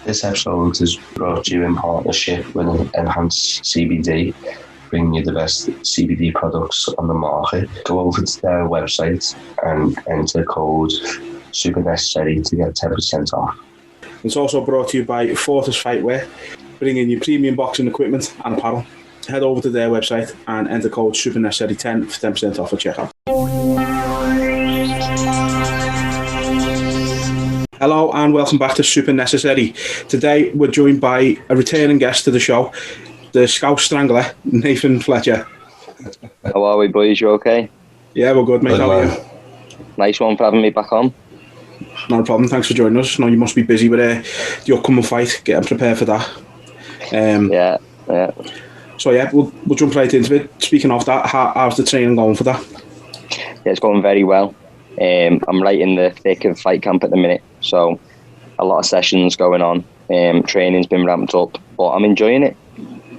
This episode is brought to you in partnership with Enhanced CBD, bringing you the best CBD products on the market. Go over to their website and enter code SUPERNECESSARY to get 10% off. It's also brought to you by Fortis Fightwear, bringing you premium boxing equipment and apparel. Head over to their website and enter code SUPERNECESSARY10 for 10% off at checkout. Hello and welcome back to Super Necessary. Today we're joined by a returning guest to the show, the Scouse Strangler, Nathan Fletcher. How are we, boys? You okay? Yeah, we're good, mate. How are you? Nice one for having me back on. Not a problem. Thanks for joining us. I know you must be busy with the upcoming fight, getting prepared for that. Yeah. So yeah, we'll jump right into it. Speaking of that, how's the training going for that? Yeah, it's going very well. I'm right in the thick of fight camp at the minute, so a lot of sessions going on. Training's been ramped up, but I'm enjoying it.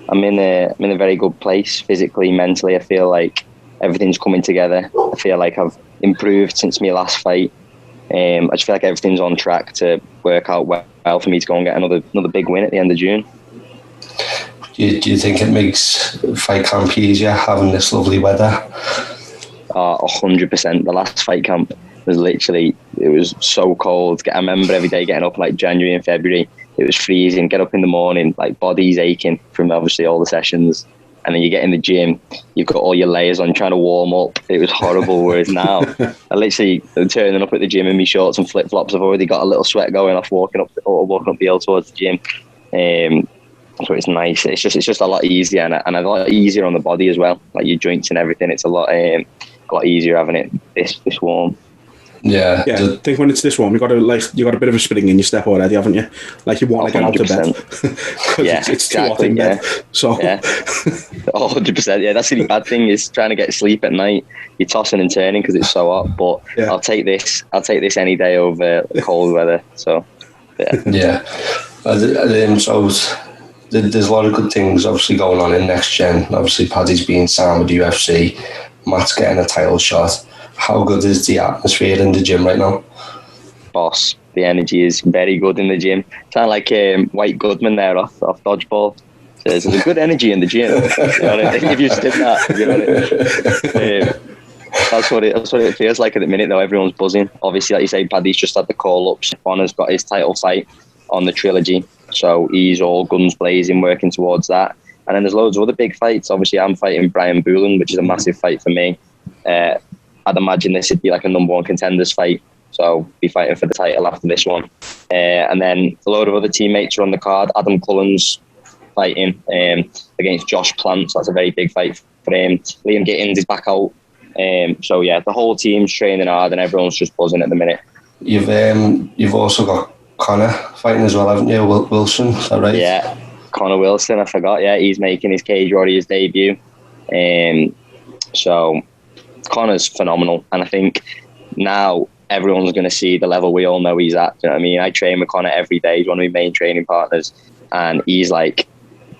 I'm in a very good place physically, mentally. I feel like everything's coming together. I feel like I've improved since my last fight. I just feel like everything's on track to work out well for me to go and get another big win at the end of June. Do you think it makes fight camp easier having this lovely weather? 100%. The last fight camp was literally, it was so cold. I remember every day getting up like January and February. It was freezing. Get up in the morning, like body's aching from obviously all the sessions. And then you get in the gym, you've got all your layers on, trying to warm up. It was horrible. Whereas now, I'm turning up at the gym in my shorts and flip flops. I've already got a little sweat going off walking up the hill towards the gym. So it's nice. It's just a lot easier and a lot easier on the body as well. Like your joints and everything. It's a lot easier having it this warm. Yeah. I think when it's this warm, you got a bit of a spring in your step already, haven't you? Like you want to get out of bed. Yeah, it's too hot in bed. So yeah, 100%. Yeah, that's the bad thing is trying to get sleep at night. You're tossing and turning because it's so hot. But yeah. I'll take this any day over cold weather. So yeah. So there's a lot of good things obviously going on in next gen. Obviously, Paddy's being signed with UFC. Matt's getting a title shot. How good is the atmosphere in the gym right now? Boss, the energy is very good in the gym. Sound like White Goodman there off Dodgeball. Says there's a good energy in the gym. You know what I mean? If you said that, you know what that's what it feels like at the minute though. Everyone's buzzing. Obviously, like you say, Paddy's just had the call up. Bonner's got his title fight on the trilogy, so he's all guns blazing, working towards that. And then there's loads of other big fights. Obviously, I'm fighting Brian Bouland, which is a massive fight for me. I'd imagine this would be like a number one contenders fight. So be fighting for the title after this one. And then a load of other teammates are on the card. Adam Cullen's fighting against Josh Plant. So that's a very big fight for him. Liam Gittins is back out. So yeah, the whole team's training hard and everyone's just buzzing at the minute. You've also got Connor fighting as well, haven't you? Wilson, is that right? Yeah, Connor Wilson, I forgot. Yeah, he's making his Cage Warriors debut. So Connor's phenomenal. And I think now everyone's going to see the level we all know he's at. Do you know what I mean? I train with Connor every day. He's one of my main training partners. And he's like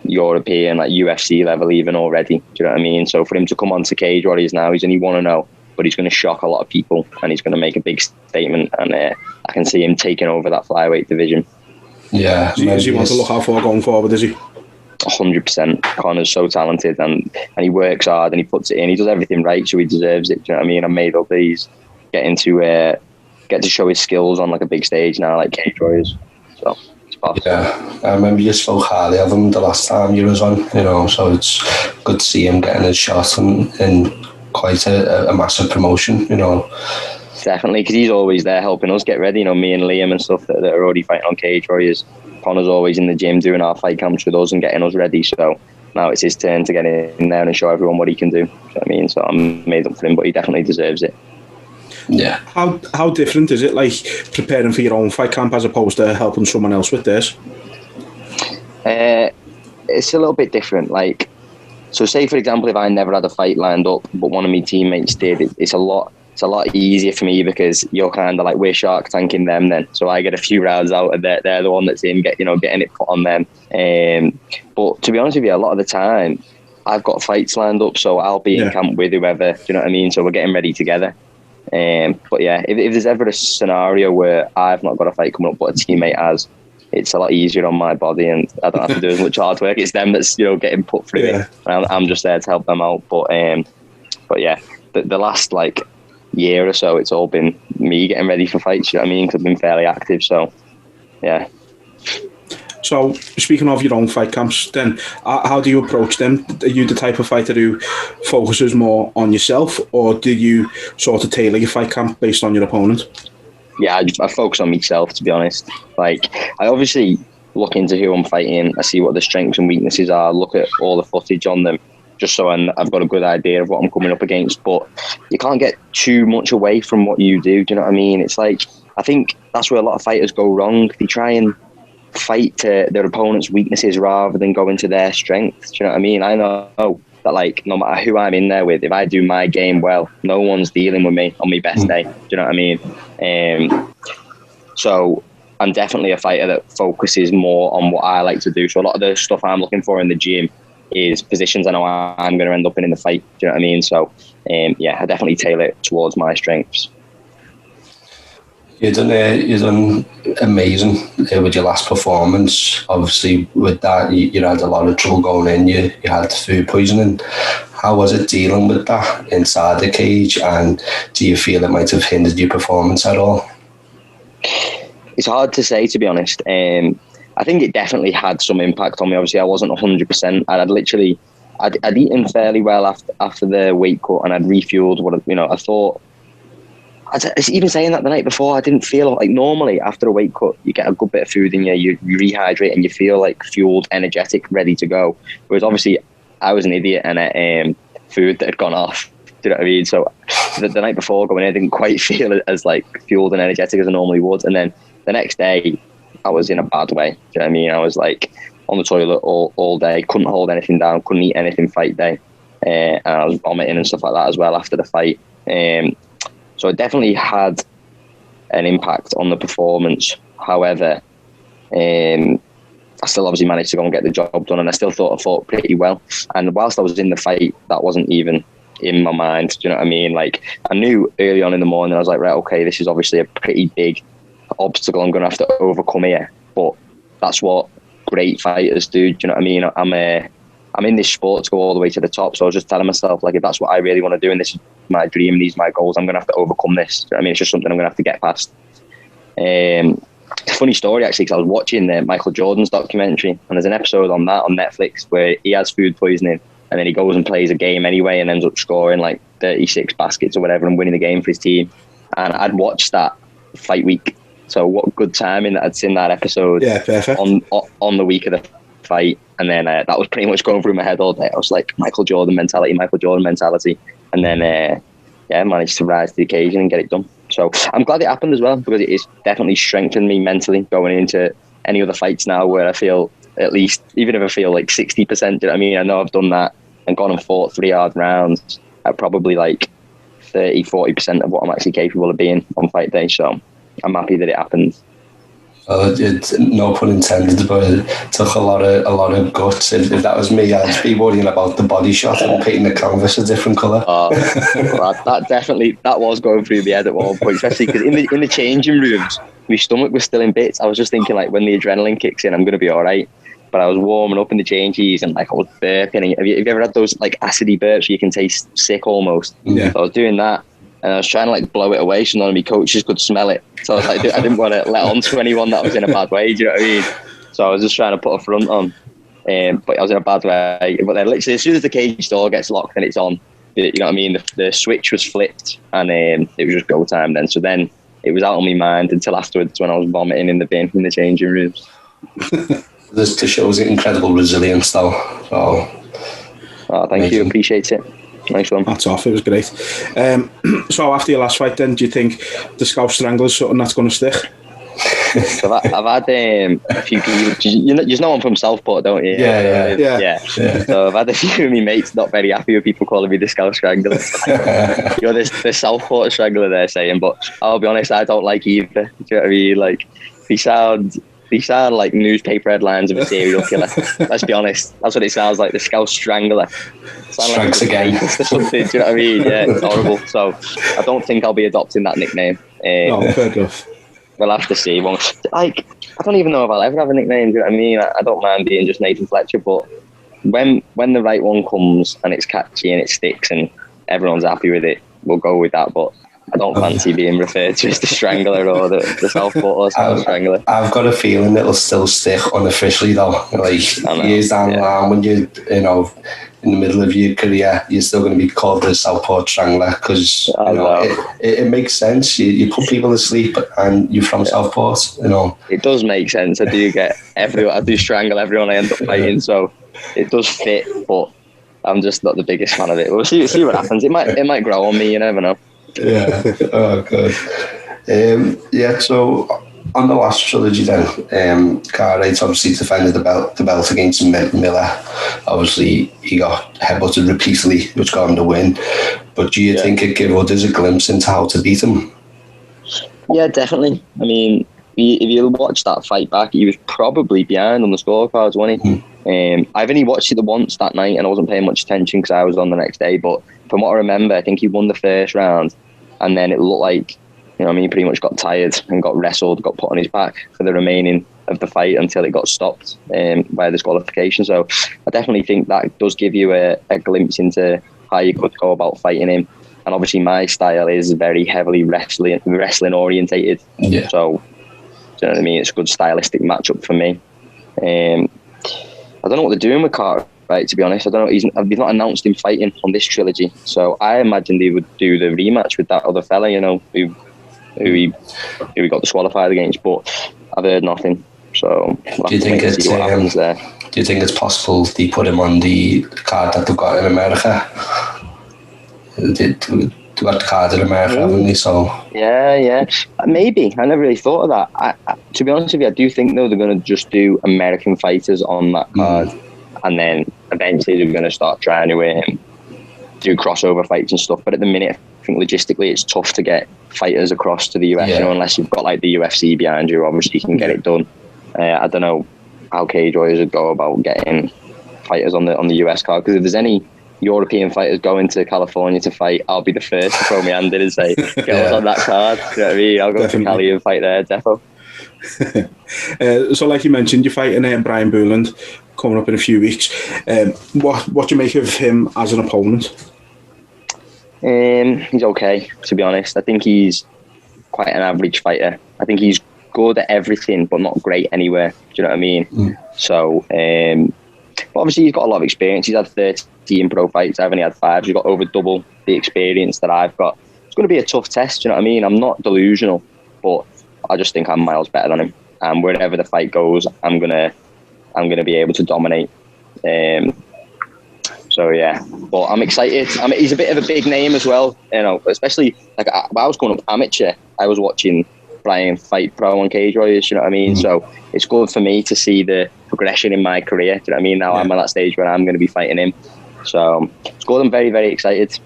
European, like UFC level even already. Do you know what I mean? So for him to come on to Cage Warriors now, he's only 1-0. But he's going to shock a lot of people and he's going to make a big statement. And I can see him taking over that flyweight division. Yeah. Does he want to look out for going forward, does he? 100%. Connor's so talented and he works hard and he puts it in. He does everything right, so he deserves it. Do you know what I mean? I'm made up that he's getting to get to show his skills on like a big stage now, like Cage Warriors. So it's possible. Yeah, I remember you spoke highly of him the last time you was on. You know, so it's good to see him getting his shot in quite a massive promotion. You know. Definitely, because he's always there helping us get ready. You know, me and Liam and stuff that are already fighting on Cage Warriors. Connor's always in the gym doing our fight camps with us and getting us ready. So now it's his turn to get in there and show everyone what he can do. You know what I mean? So I'm made up for him, but he definitely deserves it. Yeah. How different is it, like preparing for your own fight camp as opposed to helping someone else with this? It's a little bit different. Like, so say for example, if I never had a fight lined up, but one of my teammates did, it's a lot easier for me because you're kind of like, we're shark tanking them then. So I get a few rounds out and they're the one that's in, getting it put on them. But to be honest with you, a lot of the time I've got fights lined up, so I'll be in camp with whoever, do you know what I mean? So we're getting ready together. But yeah, if there's ever a scenario where I've not got a fight coming up but a teammate has, it's a lot easier on my body, and I don't have to do as much hard work. It's them that's getting put through it. I'm just there to help them out. But yeah, the last like year or so, it's all been me getting ready for fights. You know what I mean? Because I've been fairly active. So yeah. So, speaking of your own fight camps, then how do you approach them? Are you the type of fighter who focuses more on yourself, or do you sort of tailor your fight camp based on your opponent? Yeah, I focus on myself, to be honest. Like, I obviously look into who I'm fighting. I see what the strengths and weaknesses are, look at all the footage on them, just so I've got a good idea of what I'm coming up against. But you can't get too much away from what you do. Do you know what I mean? It's like, I think that's where a lot of fighters go wrong. They try and fight to their opponent's weaknesses rather than go into their strengths. Do you know what I mean? I know that, like, no matter who I'm in there with, if I do my game well, no one's dealing with me on my best day. Do you know what I mean? So I'm definitely a fighter that focuses more on what I like to do. So a lot of the stuff I'm looking for in the gym is positions I know I'm going to end up in the fight. Do you know what I mean? So yeah, I definitely tailor it towards my strengths. You done amazing with your last performance. Obviously, with that, you had a lot of trouble going in. You had food poisoning. How was it dealing with that inside the cage? And do you feel it might have hindered your performance at all? It's hard to say, to be honest. I think it definitely had some impact on me. Obviously, I wasn't 100%. I'd eaten fairly well after the weight cut, and I'd refueled what I thought. Even saying that the night before, I didn't feel like, normally after a weight cut, you get a good bit of food in you rehydrate, and you feel like fueled, energetic, ready to go. Whereas obviously, I was an idiot and ate food that had gone off. Do you know what I mean? So the night before going in, I didn't quite feel as like fueled and energetic as I normally would. And then the next day, I was in a bad way. Do you know what I mean? I was like on the toilet all day, couldn't hold anything down, couldn't eat anything fight day, and I was vomiting and stuff like that as well after the fight. So it definitely had an impact on the performance. However, I still obviously managed to go and get the job done, and I still thought I fought pretty well. And whilst I was in the fight, that wasn't even in my mind. Do you know what I mean? Like, I knew early on in the morning, I was like, right, okay, this is obviously a pretty big obstacle I'm going to have to overcome here. But that's what great fighters do. Do you know what I mean? I'm in this sport to go all the way to the top. So I was just telling myself, like, if that's what I really want to do and this is my dream and these are my goals, I'm going to have to overcome this. Do you know what I mean? It's just something I'm going to have to get past. It's a funny story, actually, because I was watching Michael Jordan's documentary, and there's an episode on that on Netflix where he has food poisoning, and then he goes and plays a game anyway and ends up scoring like 36 baskets or whatever and winning the game for his team. And I'd watched that fight week. So what good timing that I'd seen that episode. Yeah, perfect. On the week of the fight. And then that was pretty much going through my head all day. I was like, Michael Jordan mentality. And then, I managed to rise to the occasion and get it done. So I'm glad it happened as well, because it's definitely strengthened me mentally going into any other fights now, where I feel, at least, even if I feel like 60%, you know what I mean? I know I've done that and gone and fought 3 hard rounds at probably like 30-40% of what I'm actually capable of being on fight day. So I'm happy that it happened. It's no pun intended, but it took a lot of guts. If that was me, I'd be worrying about the body shot and painting the canvas a different colour. Well, that was going through the head at one point, especially because in the changing rooms, my stomach was still in bits. I was just thinking, like, when the adrenaline kicks in, I'm going to be all right. But I was warming up in the changes, and like I was burping. Have you ever had those like acidy burps where you can taste sick almost? Yeah. So I was doing that. And I was trying to like blow it away so none of my coaches could smell it. So I was like, I didn't want to let on to anyone that was in a bad way. Do you know what I mean? So I was just trying to put a front on. But I was in a bad way. But then literally, as soon as the cage door gets locked and it's on, you know what I mean? The switch was flipped, and it was just go time then. So then it was out on my mind until afterwards when I was vomiting in the bin in the changing rooms. This shows incredible resilience, though. Oh, thank you. Appreciate it. Nice one. That's off. It was great. So after your last fight, then, do you think the Scout Strangler is something that's going to stick? So I've had a few people. You know I'm from Southport, don't you? Yeah. So I've had a few of my mates not very happy with people calling me the Scout Strangler. You're the Southport Strangler, they're saying, but I'll be honest, I don't like either. Do you know what I mean? Like, they sound like newspaper headlines of a serial killer. Let's be honest, that's what it sounds like. The Scout Strangler. Strikes like again. Something, do you know what I mean? Yeah, it's horrible. So I don't think I'll be adopting that nickname. No, fair enough. We'll have to see. Like, I don't even know if I'll ever have a nickname. Do you know what I mean? I don't mind being just Nathan Fletcher, but when the right one comes and it's catchy and it sticks and everyone's happy with it, we'll go with that. But I don't fancy being referred to as the Strangler or the Southport or South Strangler. I've got a feeling it'll still stick unofficially though. Like years down the line, when you know, in the middle of your career, you're still going to be called the Southport Strangler because it makes sense. You put people to sleep and you're from Southport. You know, it does make sense. I do strangle everyone I end up fighting, so it does fit. But I'm just not the biggest fan of it. We'll see what happens. It might grow on me. You never know. Yeah. Oh, good. So on the last trilogy then, Cartwright obviously defended the belt against Miller. Obviously, he got headbutted repeatedly, which got him the win. But do you think it gave others a glimpse into how to beat him? Yeah, definitely. I mean, if you watch that fight back, he was probably behind on the scorecards, wasn't he? I've only watched it the once that night and I wasn't paying much attention because I was on the next day. But from what I remember, I think he won the first round and then it looked like, he pretty much got tired and got wrestled, got put on his back for the remaining of the fight until it got stopped by disqualification. So I definitely think that does give you a glimpse into how you could go about fighting him. And obviously my style is very heavily wrestling orientated. Yeah. So, do you know what I mean? It's a good stylistic matchup for me. I don't know what they're doing with Cartwright, to be honest. I don't know. They've not announced him fighting on this trilogy. So I imagine they would do the rematch with that other fella, who he got disqualified against, but I've heard nothing. So do you think it's possible they put him on the card that they've got in America? They've got the card in America, haven't they? So yeah, maybe. I never really thought of that. I, to be honest with you, I do think though they're going to just do American fighters on that card, and then eventually they're going to start trying to do crossover fights and stuff. But at the minute, I think logistically it's tough to get fighters across to the US, unless you've got like the UFC behind you. Obviously, you can get it done. I don't know how Cage Warriors would go about getting fighters on the US card, because if there's any European fighters going to California to fight, I'll be the first to throw my hand in and say, get us on that card. You know what I mean? I'll go to Cali and fight there, defo. So like you mentioned, you're fighting Brian Bouland coming up in a few weeks. What do you make of him as an opponent? He's okay, to be honest. I think he's quite an average fighter. I think he's good at everything, but not great anywhere. Do you know what I mean? So, but obviously he's got a lot of experience. He's had 13 pro fights. I've only had 5. He's got over double the experience that I've got. It's going to be a tough test. Do you know what I mean? I'm not delusional, but I just think I'm miles better than him. And wherever the fight goes, I'm gonna be able to dominate. So yeah, but I'm excited. He's a bit of a big name as well, especially like when I was going up amateur, I was watching Brian fight pro on Cage Warriors, you know what I mean? So it's good for me to see the progression in my career, do you know what I mean? Now I'm at that stage where I'm going to be fighting him. So it's good. I'm very, very excited.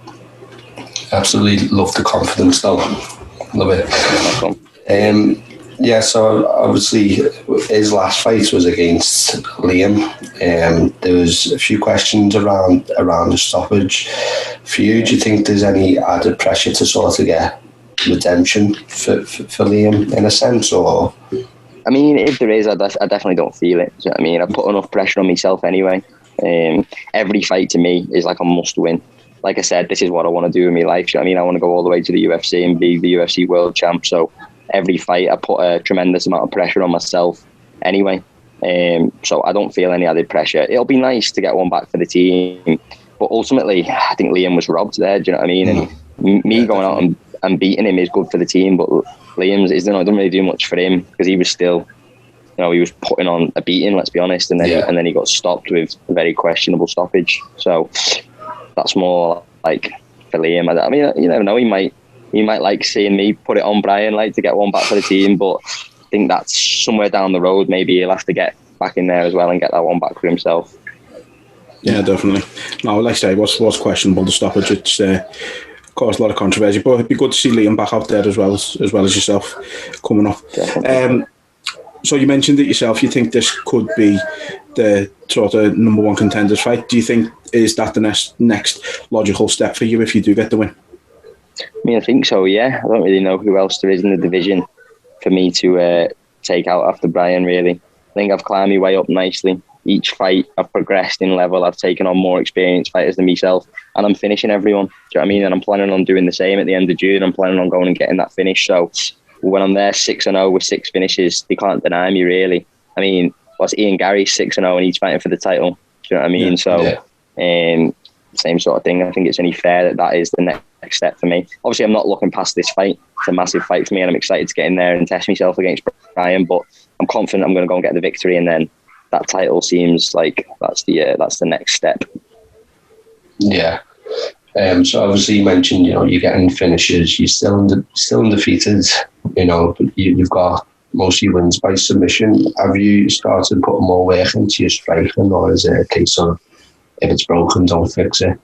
Absolutely love the confidence though. Love it. So obviously his last fight was against Liam. There was a few questions around the stoppage. For you, do you think there's any added pressure to sort of get redemption for Liam in a sense, or? I mean, if there is, I definitely don't feel it. Do you know what I mean? I put enough pressure on myself anyway. Every fight to me is like a must win. Like I said, this is what I want to do in my life. Do you know what I mean? I want to go all the way to the UFC and be the UFC world champ. So every fight, I put a tremendous amount of pressure on myself anyway. So I don't feel any added pressure. It'll be nice to get one back for the team. But ultimately, I think Liam was robbed there. Do you know what I mean? And me going out and beating him is good for the team. But Liam's, it doesn't really do much for him because he was still, he was putting on a beating, let's be honest. And then he got stopped with a very questionable stoppage. So that's more like for Liam. I mean, you never know. He might like seeing me put it on Brian, like to get one back for the team. But I think that's somewhere down the road. Maybe he'll have to get back in there as well and get that one back for himself. Yeah, definitely. No, like I say, was questionable, the stoppage. It's caused a lot of controversy, but it'd be good to see Liam back out there as well as yourself coming up. So you mentioned it yourself. You think this could be the sort of number one contenders fight. Do you think is that the next logical step for you if you do get the win? I mean, I think so. Yeah, I don't really know who else there is in the division for me to take out after Brian, really. I think I've climbed my way up nicely. Each fight, I've progressed in level. I've taken on more experienced fighters than myself, and I'm finishing everyone. Do you know what I mean? And I'm planning on doing the same at the end of June. I'm planning on going and getting that finish. So when I'm there 6-0 with 6 finishes, they can't deny me, really. I mean, what's Ian Gary 6-0 and he's fighting for the title? Do you know what I mean? Same sort of thing. I think it's only fair that is the next step for me. Obviously, I'm not looking past this fight. It's a massive fight for me, and I'm excited to get in there and test myself against Brian. But I'm confident I'm going to go and get the victory, and then that title seems like that's the next step. Yeah. So obviously you mentioned, you're getting finishes. You're still undefeated. But you've got most of your wins by submission. Have you started putting more work into your striking, or is it a case of if it's broken, don't fix it?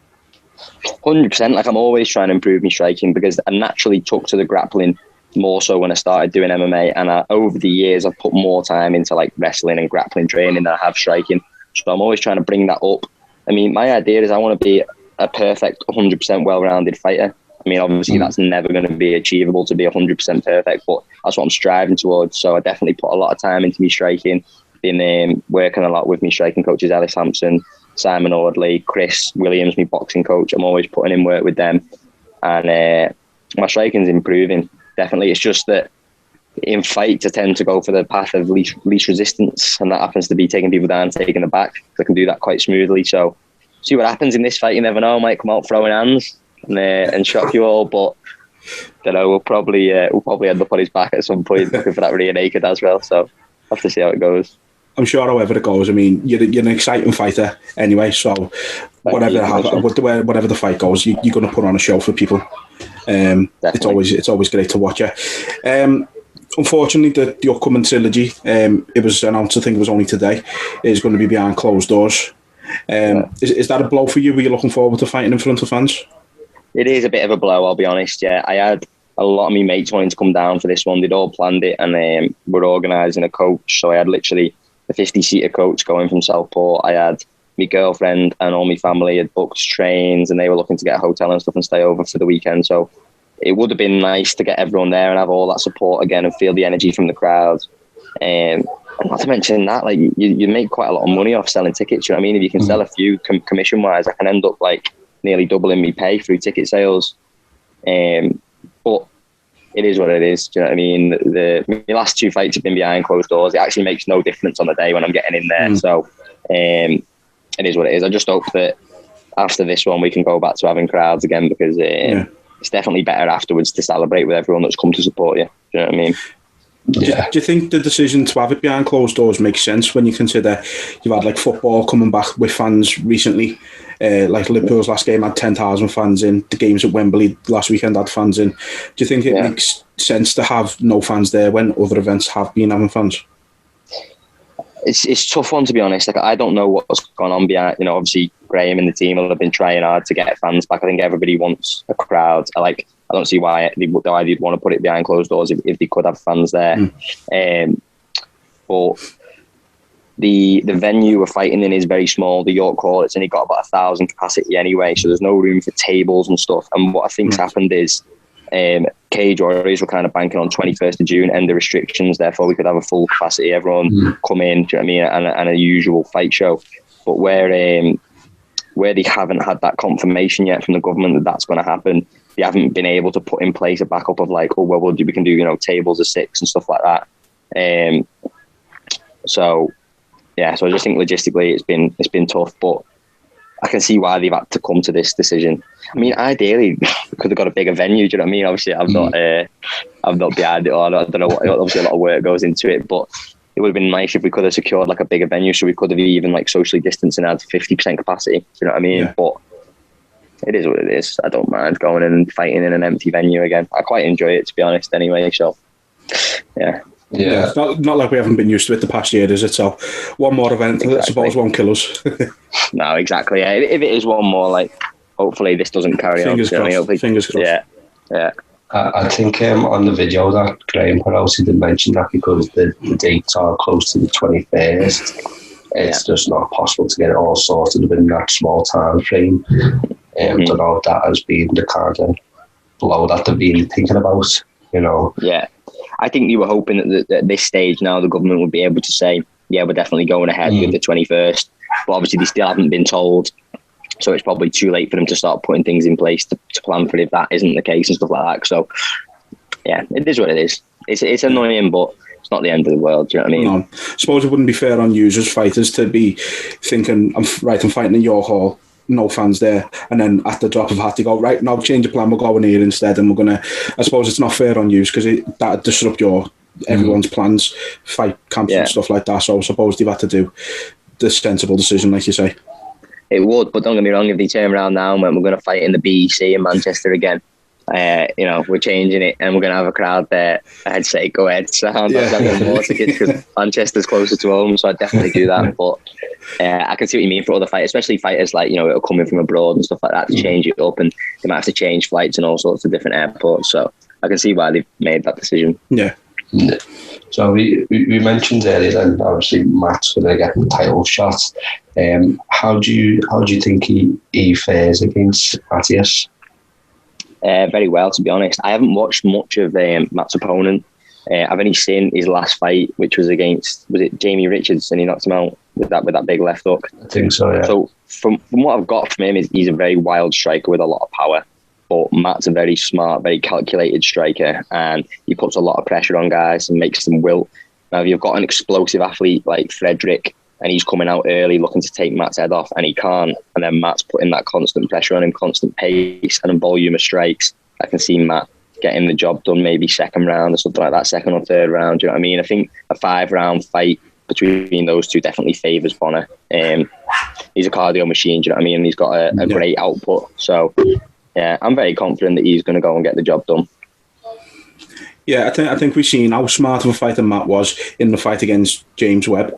100%. Like, I'm always trying to improve my striking because I naturally took to the grappling more so when I started doing MMA, and over the years I've put more time into like wrestling and grappling training than I have striking. So I'm always trying to bring that up. I mean, my idea is I want to be a perfect 100% well-rounded fighter. I mean, obviously that's never going to be achievable to be 100% perfect, but that's what I'm striving towards. So I definitely put a lot of time into me striking. Been working a lot with me striking coaches, Ellis Hampson, Simon Audley, Chris Williams, my boxing coach. I'm always putting in work with them, and my striking's improving. Definitely. It's just that in fights I tend to go for the path of least resistance, and that happens to be taking people down, taking the back. I can do that quite smoothly. So see what happens in this fight. You never know. I might come out throwing hands and shock you all, but don't know. We'll probably end up on his back at some point looking for that rear naked as well. So I'll have to see how it goes. I'm sure however it goes, I mean, you're an exciting fighter anyway, so whatever the fight goes, you're going to put on a show for people. It's always great to watch you. Unfortunately, the upcoming trilogy, it was announced, I think it was only today, is going to be behind closed doors. Is that a blow for you? Were you looking forward to fighting in front of fans? It is a bit of a blow, I'll be honest. Yeah, I had a lot of my mates wanting to come down for this one. They'd all planned it, and we're organising a coach. So I had literally a 50-seater coach going from Southport. I had my girlfriend and all my family had booked trains, and they were looking to get a hotel and stuff and stay over for the weekend. So it would have been nice to get everyone there and have all that support again and feel the energy from the crowd. And not to mention that, like, you make quite a lot of money off selling tickets. You know what I mean? If you can sell a few commission-wise, I can end up like nearly doubling me pay through ticket sales. But it is what it is. Do you know what I mean? My last 2 fights have been behind closed doors. It actually makes no difference on the day when I'm getting in there. So it is what it is. I just hope that after this one we can go back to having crowds again, because it's definitely better afterwards to celebrate with everyone that's come to support you. Do you know what I mean? Do you think the decision to have it behind closed doors makes sense when you consider you've had like football coming back with fans recently? Like Liverpool's last game had 10,000 fans in. The games at Wembley last weekend had fans in. Do you think it makes sense to have no fans there when other events have been having fans? It's a tough one, to be honest. Like, I don't know what's gone on behind. Obviously Graham and the team will have been trying hard to get fans back. I think everybody wants a crowd. I don't see why they'd want to put it behind closed doors if they could have fans there. But the venue we're fighting in is very small. The York Hall, it's only got about 1,000 capacity anyway, so there's no room for tables and stuff. And what I think's happened is Cage Warriors were kind of banking on 21st of June, end the restrictions, therefore we could have a full capacity, everyone come in, do you know what I mean, and a usual fight show. But where they haven't had that confirmation yet from the government that that's going to happen, they haven't been able to put in place a backup of like, we can do tables of 6 and stuff like that. So I just think logistically it's been tough, but I can see why they've had to come to this decision. I mean, ideally, we could have got a bigger venue. Do you know what I mean? Obviously, I'm not behind it, or I don't know. Obviously, a lot of work goes into it, but it would have been nice if we could have secured like a bigger venue, so we could have even like socially distanced and had 50% capacity. Do you know what I mean? Yeah. But it is what it is. I don't mind going in and fighting in an empty venue again. I quite enjoy it, to be honest. Anyway, so yeah. Yeah, it's not like we haven't been used to it the past year, is it? So one more event, exactly. I suppose, won't kill us. No, exactly. Yeah. If it is one more, like, hopefully this doesn't carry on. Fingers crossed. Yeah. I think on the video that Graham put out, he did mention that because the dates are close to the 21st, it's just not possible to get it all sorted within that small time frame. I don't know if that has been the kind of blow that they've been thinking about, Yeah. I think you were hoping that at this stage now the government would be able to say, yeah, we're definitely going ahead with the 21st. But obviously they still haven't been told. So it's probably too late for them to start putting things in place to plan for it if that isn't the case and stuff like that. So, yeah, it is what it is. It's annoying, but it's not the end of the world. Do you know what I mean? No. I suppose it wouldn't be fair on you as fighters to be thinking, I'm fighting in your hall, no fans there, and then at the drop of a hat to go, right, now change the plan, we're going here instead, and we're going to... I suppose it's not fair on you because that disrupt everyone's plans, fight camps and stuff like that. So I suppose they've had to do the sensible decision, like you say. It would, but don't get me wrong, if they turn around now and we're going to fight in the BEC in Manchester again, we're changing it and we're going to have a crowd there, I'd say go ahead. So I'm not getting more tickets because Manchester's closer to home, so I'd definitely do that. But I can see what you mean for other fighters, especially fighters like, are coming from abroad and stuff like that, to change it up, and they might have to change flights in all sorts of different airports. So I can see why they've made that decision. Yeah. So we mentioned earlier that obviously Matt's going to get the title shot. How do you think he fares against Matthias? Very well, to be honest. I haven't watched much of Matt's opponent. I've only seen his last fight, which was against, was it Jamie Richards, and he knocked him out with that big left hook. I think so, yeah. So from what I've got from him, he's a very wild striker with a lot of power. But Matt's a very smart, very calculated striker, and he puts a lot of pressure on guys and makes them wilt. Now, if you've got an explosive athlete like Frederick, and he's coming out early looking to take Matt's head off, and he can't, and then Matt's putting that constant pressure on him, constant pace and a volume of strikes, I can see Matt getting the job done maybe second round or something like that, second or third round. Do you know what I mean? I think a 5-round fight between those two definitely favours Bonner. He's a cardio machine, do you know what I mean? And he's got a great output. So, yeah, I'm very confident that he's going to go and get the job done. Yeah, I think we've seen how smart of a fighter Matt was in the fight against James Webb.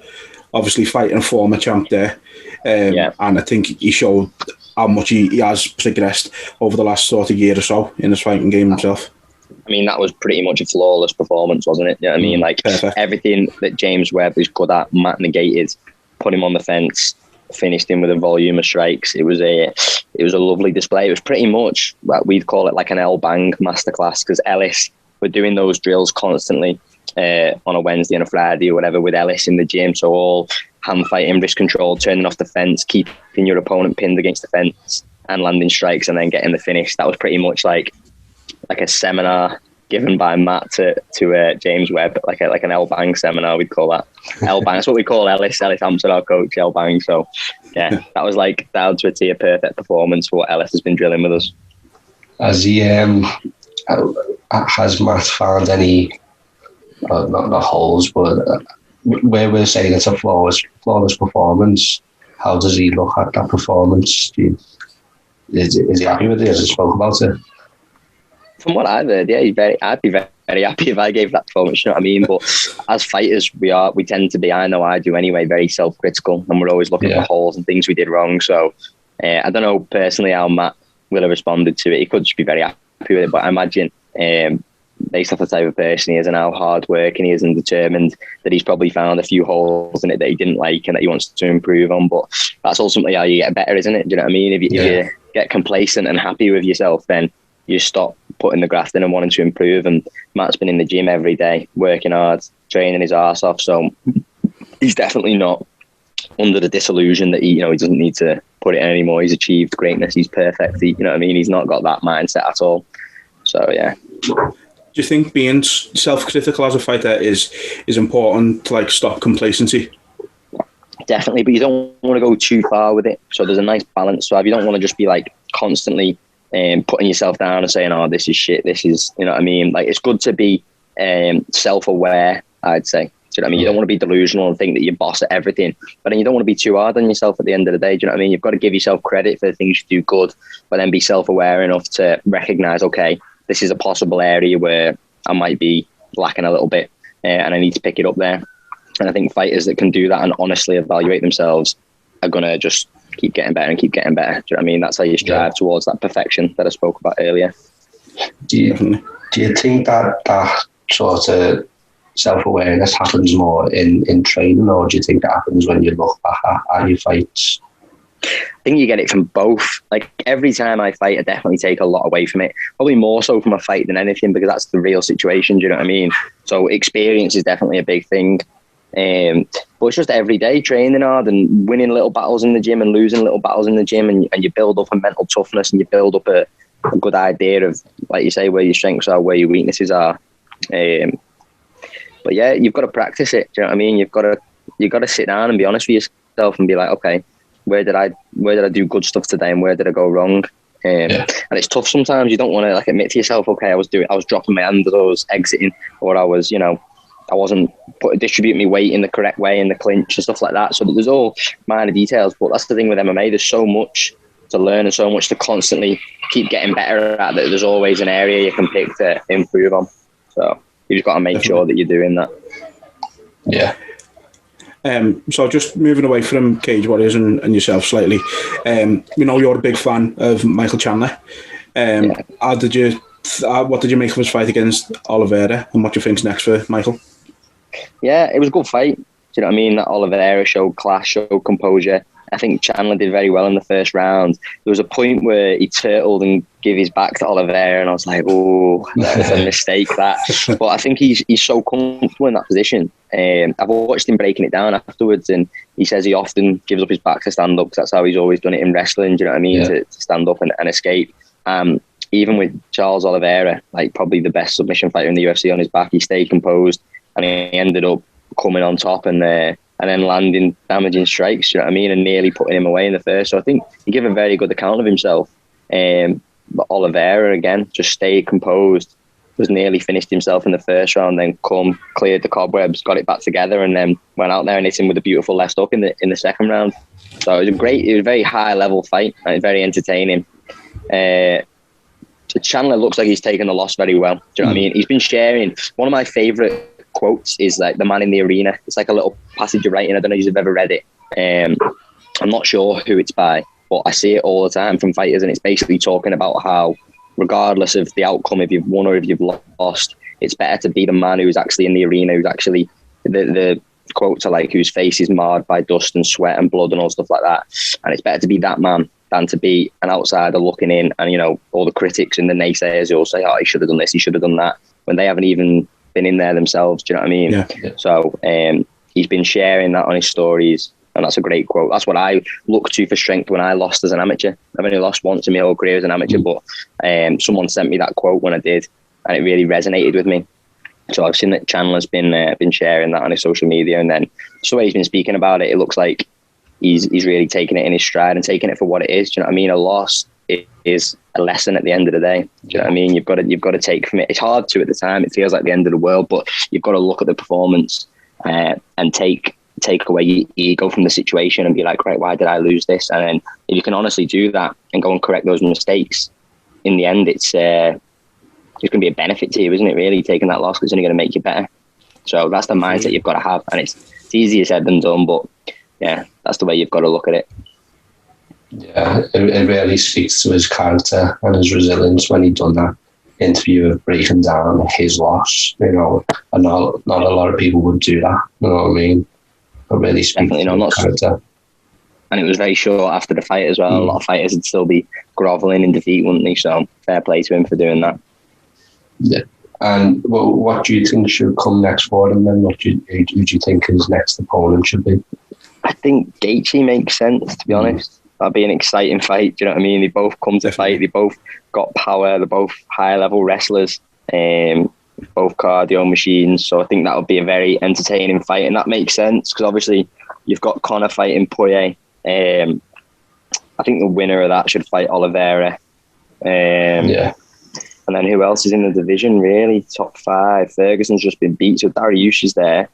Obviously fighting a former champ there. And I think he showed how much he has progressed over the last sort of year or so in his fighting game himself. I mean, that was pretty much a flawless performance, wasn't it? You know what I mean? Like, perfect. Everything that James Webb is good at, Matt negated, put him on the fence, finished him with a volume of strikes. It was a lovely display. It was pretty much what we'd call it like an L-Bang masterclass, because Ellis were doing those drills constantly on a Wednesday and a Friday or whatever with Ellis in the gym. So all hand fighting, wrist control, turning off the fence, keeping your opponent pinned against the fence and landing strikes and then getting the finish. That was pretty much like a seminar given by Matt to James Webb, like an L-Bang seminar, we'd call that. L-Bang, that's what we call Ellis Hampson, our coach, L-Bang. So, yeah, that was like down to a tier perfect performance for what Ellis has been drilling with us. Has Matt found any, not holes, but where we're saying it's a flawless performance, how does he look at that performance? Is he happy with it? Has he spoke about it? From what I've heard, yeah, I'd be very, very happy if I gave that performance, you know what I mean? But as fighters, we tend to be, I know I do anyway, very self-critical, and we're always looking for holes and things we did wrong. So I don't know personally how Matt will have responded to it. He could just be very happy with it, but I imagine based off the type of person he is and how hard working he is and determined, that he's probably found a few holes in it that he didn't like and that he wants to improve on. But that's ultimately how you get better, isn't it? Do you know what I mean? If you get complacent and happy with yourself, then you stop putting the graft in and wanting to improve. And Matt's been in the gym every day, working hard, training his arse off. So he's definitely not under the disillusion that he doesn't need to put it in anymore. He's achieved greatness. He's perfect. You know what I mean? He's not got that mindset at all. So, yeah. Do you think being self-critical as a fighter is important to stop complacency? Definitely, but you don't want to go too far with it. So there's a nice balance. So if you don't want to just be constantly putting yourself down and saying, "Oh, this is shit. This is," you know what I mean? It's good to be self-aware, I'd say. Do you know what I mean? You don't want to be delusional and think that you're boss at everything, but then you don't want to be too hard on yourself at the end of the day. Do you know what I mean? You've got to give yourself credit for the things you do good, but then be self-aware enough to recognise, okay, this is a possible area where I might be lacking a little bit and I need to pick it up there. And I think fighters that can do that and honestly evaluate themselves are going to just keep getting better and keep getting better. Do you know what I mean? That's how you strive towards that perfection that I spoke about earlier. Do you think that sort of self-awareness happens more in training, or do you think it happens when you look back at your fights? think you get it from both. Like every time I fight, I definitely take a lot away from it. Probably more so from a fight than anything, because that's the real situation. Do you know what I mean? So experience is definitely a big thing. But it's just every day training hard and winning little battles in the gym and losing little battles in the gym, and you build up a mental toughness and you build up a good idea of, like you say, where your strengths are, where your weaknesses are. But yeah, you've got to practice it. Do you know what I mean? You've got to sit down and be honest with yourself and be like, okay, where did I do good stuff today and where did I go wrong? And it's tough sometimes. You don't want to like admit to yourself, okay, I was dropping my hand as I was exiting, or I was, I wasn't distributing my weight in the correct way in the clinch and stuff like that. So there's all minor details, but that's the thing with MMA. There's so much to learn and so much to constantly keep getting better at, that there's always an area you can pick to improve on. So you just got to make sure that you're doing that. Yeah. So just moving away from Cage Warriors and yourself slightly, you're a big fan of Michael Chandler. What did you make of his fight against Oliveira, and what do you think's next for Michael? Yeah, it was a good fight. Do you know what I mean? That Oliveira showed class, showed composure. I think Chandler did very well in the first round. There was a point where he turtled and gave his back to Oliveira, and I was like, oh, that was a mistake, that. But I think he's so comfortable in that position. I've watched him breaking it down afterwards, and he says he often gives up his back to stand up, because that's how he's always done it in wrestling, do you know what I mean, to stand up and escape. Even with Charles Oliveira, like probably the best submission fighter in the UFC, on his back, he stayed composed, and he ended up coming on top and then landing damaging strikes, you know what I mean, and nearly putting him away in the first. So I think he gave a very good account of himself. But Oliveira, again, just stayed composed, was nearly finished himself in the first round, then cleared the cobwebs, got it back together, and then went out there and hit him with a beautiful left hook in the second round. So it was a very high level fight, and very entertaining. So Chandler looks like he's taken the loss very well. Do you know what I mean? He's been sharing, one of my favourite quotes is like the man in the arena. It's like a little passage of writing. I don't know if you've ever read it. I'm not sure who it's by, but I see it all the time from fighters, and it's basically talking about how, regardless of the outcome, if you've won or if you've lost, it's better to be the man who's actually in the arena, who's actually the quotes are like, whose face is marred by dust and sweat and blood and all stuff like that. And it's better to be that man than to be an outsider looking in, and all the critics and the naysayers who all say, oh, he should have done this, he should have done that, when they haven't even been in there themselves. Do you know what I mean? Yeah. So he's been sharing that on his stories, and that's a great quote. That's what I look to for strength when I lost as an amateur. I've only lost once in my whole career as an amateur, but someone sent me that quote when I did, and it really resonated with me. So I've seen that Chandler's been sharing that on his social media, and then just the way he's been speaking about it, it looks like he's really taking it in his stride and taking it for what it is. Do you know what I mean? A loss is a lesson at the end of the day. Do you know what I mean? You've got to take from it. It's hard to at the time. It feels like the end of the world, but you've got to look at the performance and take away your ego from the situation and be like, right, why did I lose this? And then if you can honestly do that and go and correct those mistakes, in the end, it's going to be a benefit to you, isn't it? Really, taking that loss, because it's only going to make you better. So that's the mindset you've got to have, and it's easier said than done, but yeah, that's the way you've got to look at it. Yeah, it really speaks to his character and his resilience when he done that interview of breaking down his loss. And not a lot of people would do that. You know what I mean? It really speaks to his character. And it was very short after the fight as well. A lot of fighters would still be grovelling in defeat, wouldn't they? So fair play to him for doing that. Yeah. And what do you think should come next for him then? Who do you think his next opponent should be? I think Gaethje makes sense, to be honest. That'd be an exciting fight. Do you know what I mean? They both come to fight. They both got power. They're both high-level wrestlers. Both cardio machines. So I think that would be a very entertaining fight, and that makes sense because obviously you've got Conor fighting Poirier. I think the winner of that should fight Oliveira. Yeah. And then who else is in the division, really? Top 5. Ferguson's just been beat, so Dariush is there.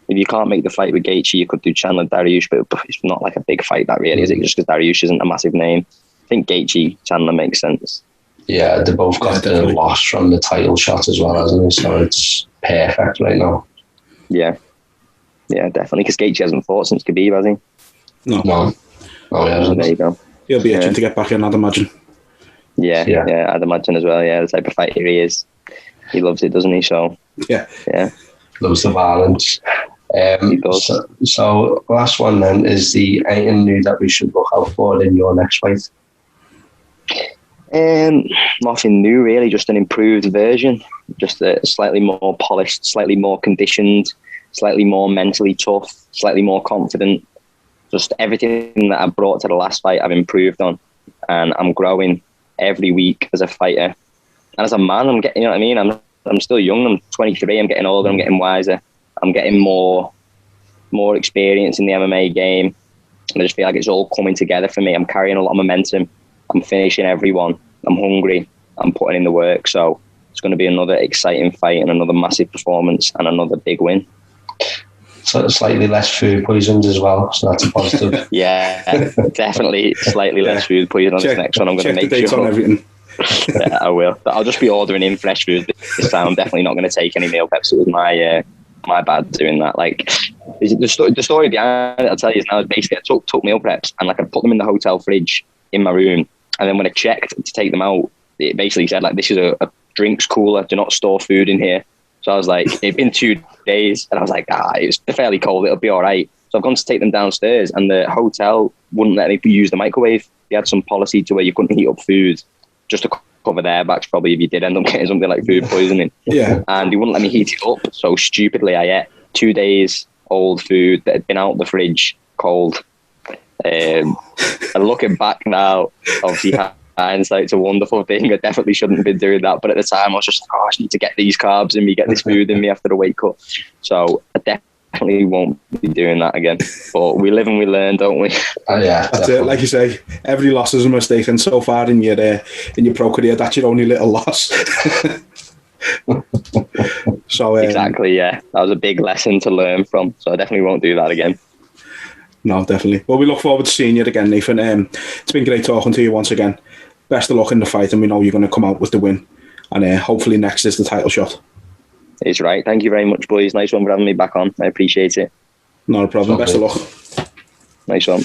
If you can't make the fight with Gaethje, you could do Chandler Dariush, but it's not like a big fight, that really, is it? Just because Dariush isn't a massive name. I think Gaethje, Chandler makes sense. Yeah, they both got the loss from the title shot as well, hasn't it? So it's perfect right now. Yeah. Yeah, definitely, because Gaethje hasn't fought since Khabib, has he? No, he hasn't. There you go. He'll be itching to get back in, I'd imagine. Yeah, I'd imagine as well. Yeah, the type of fighter he is. He loves it, doesn't he? So, yeah. Loves the violence. He does. So last one then is the anything new that we should look out for in your next fight. Nothing new really, just an improved version, just slightly more polished, slightly more conditioned, slightly more mentally tough, slightly more confident. Just everything that I brought to the last fight I've improved on, and I'm growing every week as a fighter and as a man. I'm getting, you know what I mean, I'm still young, I'm 23, I'm getting older, I'm getting wiser, I'm getting more experience in the MMA game, and I just feel like it's all coming together for me. I'm carrying a lot of momentum, I'm finishing everyone, I'm hungry, I'm putting in the work, so it's going to be another exciting fight and another massive performance and another big win. So slightly less food poisoned as well, so that's a positive. Yeah, definitely slightly less food poison on this next one. I'm going to make the dates sure. On everything. Yeah, I will. But I'll just be ordering in fresh food this time. I'm definitely not going to take any meal preps. It was my bad doing that. Like the story behind it, I'll tell you, is now is basically I took meal preps and like I put them in the hotel fridge in my room, and then when I checked to take them out, it basically said like, this is a drinks cooler. Do not store food in here. So I was like, it'd been 2 days, and I was like, it was fairly cold, it'll be all right. So I've gone to take them downstairs, and the hotel wouldn't let me use the microwave. They had some policy to where you couldn't heat up food, just to cover their backs, probably, if you did end up getting something like food poisoning. Yeah. And they wouldn't let me heat it up. So stupidly, I ate 2 days old food that had been out of the fridge, cold. And looking back now, obviously, hindsight's a wonderful thing. I definitely shouldn't have been doing that, but at the time I was just like, I just need to get these carbs in me, get this food in me after the weight cut. So I definitely won't be doing that again. But we live and we learn, don't we? Yeah, that's it. Like you say, every loss is a mistake, and so far in your pro career, that's your only little loss. So exactly, yeah, that was a big lesson to learn from. So I definitely won't do that again. No, definitely. Well, we look forward to seeing you again, Nathan. It's been great talking to you once again. Best of luck in the fight, and we know you're going to come out with the win. And hopefully next is the title shot. It's right. Thank you very much, boys. Nice one for having me back on. I appreciate it. Not a problem. Best of luck. Nice one.